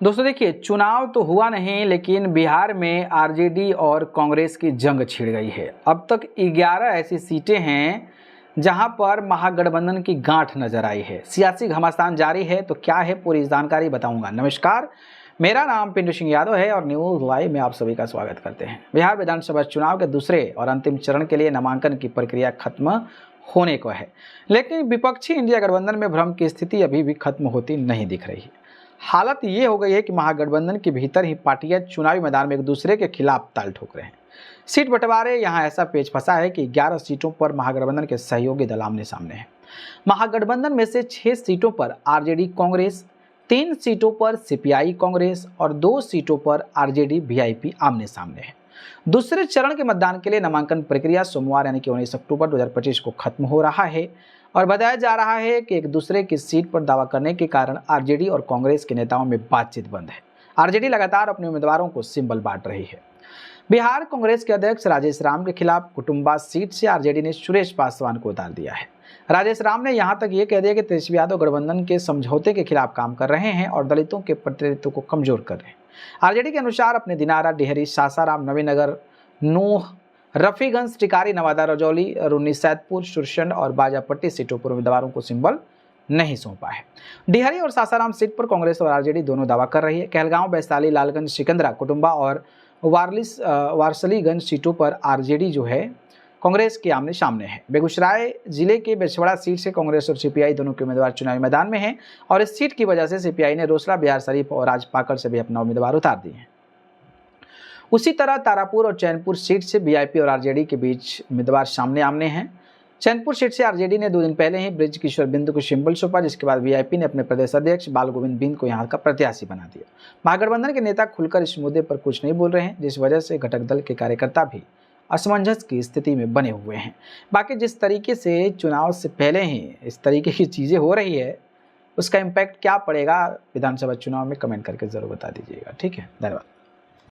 दोस्तों देखिए, चुनाव तो हुआ नहीं, लेकिन बिहार में आरजेडी और कांग्रेस की जंग छिड़ गई है। अब तक 11 ऐसी सीटें हैं जहां पर महागठबंधन की गांठ नजर आई है। सियासी घमासान जारी है, तो क्या है पूरी जानकारी बताऊंगा। नमस्कार, मेरा नाम पिंटू सिंह यादव है और न्यूज लाइव में आप सभी का स्वागत करते हैं। बिहार विधानसभा चुनाव के दूसरे और अंतिम चरण के लिए नामांकन की प्रक्रिया खत्म होने को है, लेकिन विपक्षी इंडिया गठबंधन में भ्रम की स्थिति अभी भी खत्म होती नहीं दिख रही है। हालत ये हो गई है कि महागठबंधन के भीतर ही पार्टियां चुनावी मैदान में एक दूसरे के खिलाफ ताल ठोक रहे हैं। सीट बंटवारे यहां ऐसा पेच फंसा है कि 11 सीटों पर महागठबंधन के सहयोगी दल आमने सामने हैं। महागठबंधन में से 6 सीटों पर आरजेडी कांग्रेस, 3 सीटों पर सीपीआई कांग्रेस और 2 सीटों पर आरजेडी वीआईपी आमने सामने है। दूसरे चरण के मतदान के लिए नामांकन प्रक्रिया सोमवार यानी कि 19 अक्टूबर 2025 को खत्म हो रहा है और बताया जा रहा है कि एक दूसरे की सीट पर दावा करने के कारण आरजेडी और कांग्रेस के नेताओं में बातचीत बंद है। आरजेडी लगातार अपने उम्मीदवारों को सिंबल बांट रही है। बिहार कांग्रेस के अध्यक्ष राजेश राम के खिलाफ कुटुंबा सीट से आरजेडी ने सुरेश पासवान को उतार दिया है। राजेश राम ने यहां तक ये कह दिया कि तेजस्वी यादव गठबंधन के समझौते के खिलाफ काम कर रहे हैं और दलितों के प्रतिनिधित्व को कमजोर कर रहे हैं। आरजेडी के अनुसार अपने दिनारा, डिहरी, सासाराम, नवीनगर, नूह, रफीगंज, टिकारी, नवादा, रजौली, रून्नी सैदपुर, सुरसंड और बाजापट्टी सीटों पर उम्मीदवारों को सिंबल नहीं सौंपा है। डिहरी और सासाराम सीट पर कांग्रेस और आरजेडी दोनों दावा कर रही है। कहलगांव, वैशाली, लालगंज, सिकंदरा, कुटुंबा और वारसलीगंज सीटों पर आरजेडी जो है कांग्रेस के आमने सामने है। बेगूसराय जिले के बेछवाड़ा सीट से कांग्रेस और सीपीआई दोनों के उम्मीदवार चुनावी मैदान में हैं और इस सीट की वजह से सीपीआई ने रोसड़ा, बिहार शरीफ और राजपाकड़ से भी अपना उम्मीदवार उतार दिए हैं। उसी तरह तारापुर और चैनपुर सीट से वीआईपी और आरजेडी के बीच उम्मीदवार सामने आमने हैं। चैनपुर सीट से आरजेडी ने 2 दिन पहले ही ब्रिज किशोर बिंदु को सिंबल सौंपा, जिसके बाद वीआईपी ने अपने प्रदेश अध्यक्ष बाल गोविंद बिंद को यहां का प्रत्याशी बना दिया। महागठबंधन के नेता खुलकर इस मुद्दे पर कुछ नहीं बोल रहे हैं, जिस वजह से घटक दल के कार्यकर्ता भी असमंजस की स्थिति में बने हुए हैं। बाकी जिस तरीके से चुनाव से पहले ही इस तरीके की चीज़ें हो रही है, उसका इम्पैक्ट क्या पड़ेगा विधानसभा चुनाव में, कमेंट करके ज़रूर बता दीजिएगा। ठीक है, धन्यवाद।